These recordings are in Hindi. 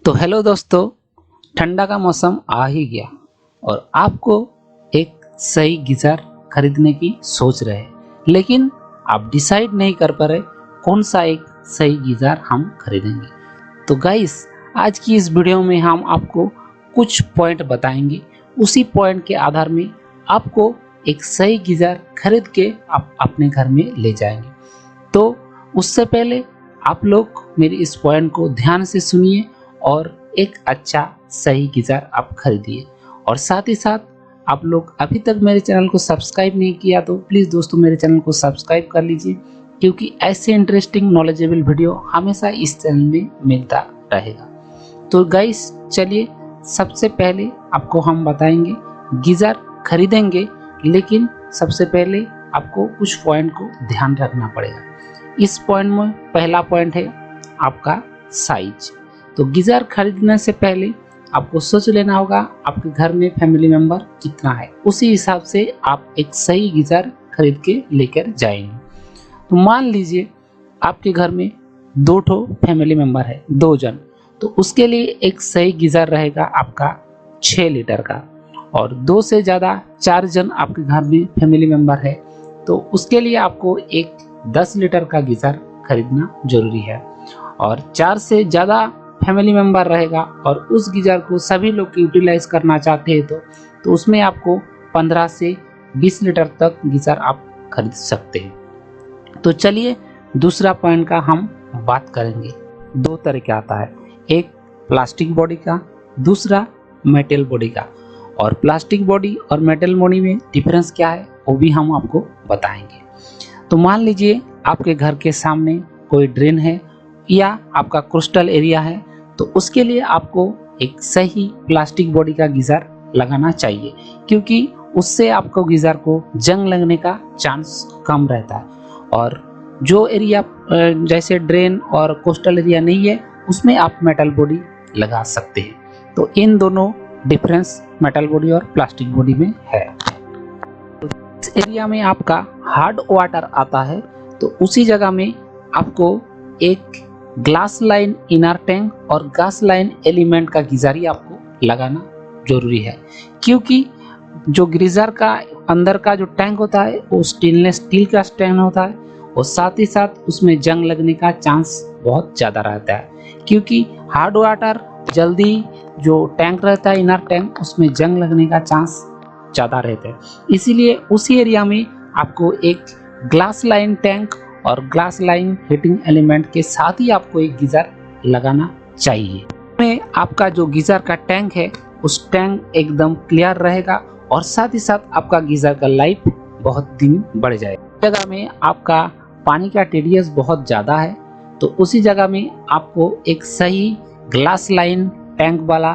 तो हेलो दोस्तों, ठंडा का मौसम आ ही गया और आपको एक सही गीज़र खरीदने की सोच रहे हैं, लेकिन आप डिसाइड नहीं कर पा रहे कौन सा एक सही गीज़र हम खरीदेंगे। तो गाइस, आज की इस वीडियो में हम आपको कुछ पॉइंट बताएंगे। उसी पॉइंट के आधार में आपको एक सही गीज़र खरीद के आप अपने घर में ले जाएंगे। तो उससे पहले आप लोग मेरी इस पॉइंट को ध्यान से सुनिए और एक अच्छा सही गीज़र आप खरीदिए। और साथ ही साथ आप लोग अभी तक मेरे चैनल को सब्सक्राइब नहीं किया तो प्लीज़ दोस्तों मेरे चैनल को सब्सक्राइब कर लीजिए, क्योंकि ऐसे इंटरेस्टिंग नॉलेजेबल वीडियो हमेशा इस चैनल में मिलता रहेगा। तो गाइस, चलिए सबसे पहले आपको हम बताएंगे गीज़र खरीदेंगे, लेकिन सबसे पहले आपको कुछ पॉइंट को ध्यान रखना पड़ेगा। इस पॉइंट में पहला पॉइंट है आपका साइज। तो गीज़र खरीदने से पहले आपको सोच लेना होगा आपके घर में फैमिली मेंबर कितना है, उसी हिसाब से आप एक सही गीज़र खरीद के लेकर जाएंगे। तो मान लीजिए आपके घर में 2 फैमिली मेंबर है, 2 जन, तो उसके लिए एक सही गीज़र रहेगा आपका 6 लीटर का। और 2 से ज़्यादा 4 जन आपके घर में फैमिली मेंबर है तो उसके लिए आपको एक 10 लीटर का गीज़र खरीदना जरूरी है। और 4 से ज़्यादा फैमिली मेंबर रहेगा और उस गीज़र को सभी लोग यूटिलाइज करना चाहते हैं तो उसमें आपको 15 से 20 लीटर तक गीज़र आप खरीद सकते हैं। तो चलिए दूसरा पॉइंट का हम बात करेंगे। 2 तरह का आता है, एक प्लास्टिक बॉडी का, दूसरा मेटल बॉडी का। और प्लास्टिक बॉडी और मेटल बॉडी में डिफरेंस क्या है वो भी हम आपको बताएंगे। तो मान लीजिए आपके घर के सामने कोई ड्रेन है या आपका कोस्टल एरिया है, तो उसके लिए आपको एक सही प्लास्टिक बॉडी का गीज़र लगाना चाहिए, क्योंकि उससे आपको गीज़र को जंग लगने का चांस कम रहता है। और जो एरिया जैसे ड्रेन और कोस्टल एरिया नहीं है उसमें आप मेटल बॉडी लगा सकते हैं। तो इन दोनों डिफरेंस मेटल बॉडी और प्लास्टिक बॉडी में है। तो इस एरिया में आपका हार्ड वाटर आता है तो उसी जगह में आपको एक ग्लास लाइन इनर टैंक और गैस लाइन एलिमेंट का गीज़र ही आपको लगाना जरूरी है, क्योंकि जो गीज़र का अंदर का जो टैंक होता है वो स्टेनलेस स्टील का टैंक होता है और साथ ही साथ उसमें जंग लगने का चांस बहुत ज़्यादा रहता है, क्योंकि हार्ड वाटर जल्दी जो टैंक रहता है इनर टैंक उसमें जंग लगने का चांस ज़्यादा रहता है। इसीलिए उसी एरिया में आपको एक ग्लास लाइन टैंक और ग्लास लाइन हीटिंग एलिमेंट के साथ ही आपको एक गीज़र लगाना चाहिए। में आपका जो गीज़र का टैंक है उस टैंक एकदम क्लियर रहेगा और साथ ही साथ आपका गीज़र का लाइफ बहुत दिन बढ़ जाएगा। जगह में आपका पानी का टीडीएस बहुत ज़्यादा है तो उसी जगह में आपको एक सही ग्लास लाइन टैंक वाला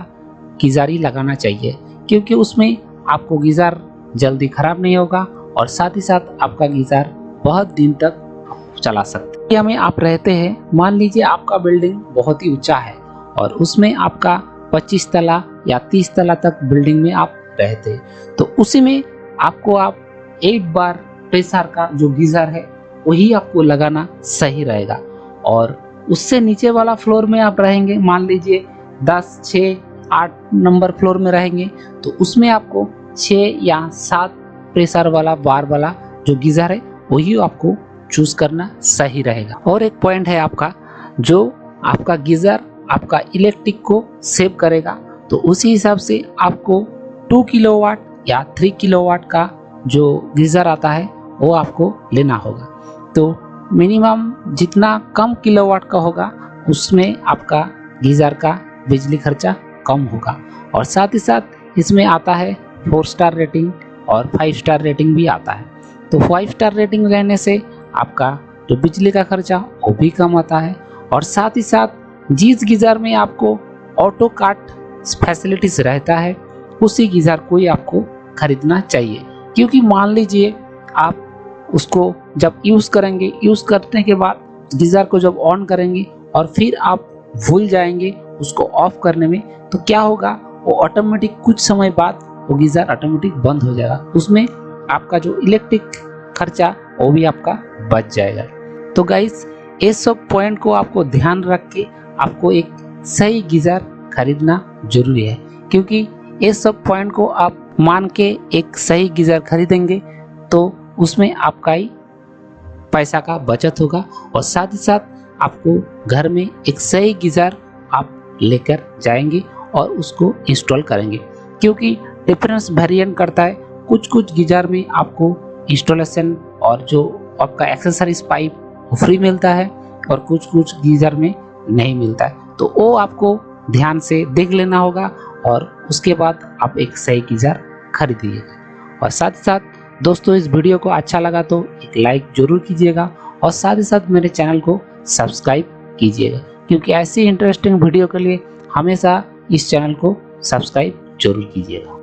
गीज़र ही लगाना चाहिए, क्योंकि उसमें आपको गीज़र जल्दी ख़राब नहीं होगा और साथ ही साथ आपका गीज़र बहुत दिन तक चला सकते। एरिया में आप रहते हैं, मान लीजिए आपका बिल्डिंग बहुत ही ऊंचा है और उसमें आपका 25 तला या 30 तला तक बिल्डिंग में आप रहते हैं, तो उसी में आपको आप 8 बार प्रेशर का जो गीज़र है वही आपको लगाना सही रहेगा। और उससे नीचे वाला फ्लोर में आप रहेंगे, मान लीजिए 10, 6, 8 नंबर फ्लोर में रहेंगे, तो उसमें आपको 6 या 7 प्रेशर वाला बार वाला जो गीज़र है वही आपको चूज करना सही रहेगा। और एक पॉइंट है आपका, जो आपका गीज़र आपका इलेक्ट्रिक को सेव करेगा, तो उसी हिसाब से आपको 2 किलोवाट या 3 किलोवाट का जो गीज़र आता है वो आपको लेना होगा। तो मिनिमम जितना कम किलोवाट का होगा उसमें आपका गीज़र का बिजली खर्चा कम होगा। और साथ ही साथ इसमें आता है 4 स्टार रेटिंग और 5 स्टार रेटिंग भी आता है। तो 5 स्टार रेटिंग रहने से आपका जो बिजली का खर्चा वो भी कम आता है। और साथ ही साथ जिस गीज़र में आपको ऑटो काट फैसिलिटीज रहता है उसी गीज़र को ही आपको खरीदना चाहिए, क्योंकि मान लीजिए आप उसको जब यूज़ करेंगे, यूज़ करने के बाद गीज़र को जब ऑन करेंगे और फिर आप भूल जाएंगे उसको ऑफ करने में, तो क्या होगा, वो ऑटोमेटिक कुछ समय बाद वो गीज़र ऑटोमेटिक बंद हो जाएगा। उसमें आपका जो इलेक्ट्रिक खर्चा वो भी आपका बच जाएगा। तो गाइस, ये सब पॉइंट को आपको ध्यान रख के आपको एक सही गीज़र खरीदना जरूरी है, क्योंकि ये सब पॉइंट को आप मान के एक सही गीज़र खरीदेंगे तो उसमें आपका ही पैसा का बचत होगा और साथ ही साथ आपको घर में एक सही गीज़र आप लेकर जाएंगे और उसको इंस्टॉल करेंगे, क्योंकि डिफरेंस वेरिएंट करता है। कुछ कुछ गीज़र में आपको इंस्टॉलेशन और जो आपका एक्सेसरीज पाइप वो फ्री मिलता है और कुछ कुछ गीज़र में नहीं मिलता है, तो वो आपको ध्यान से देख लेना होगा और उसके बाद आप एक सही गीज़र खरीदिएगा। और साथ ही साथ दोस्तों, इस वीडियो को अच्छा लगा तो एक लाइक जरूर कीजिएगा और साथ ही साथ मेरे चैनल को सब्सक्राइब कीजिएगा, क्योंकि ऐसी इंटरेस्टिंग वीडियो के लिए हमेशा इस चैनल को सब्सक्राइब जरूर कीजिएगा।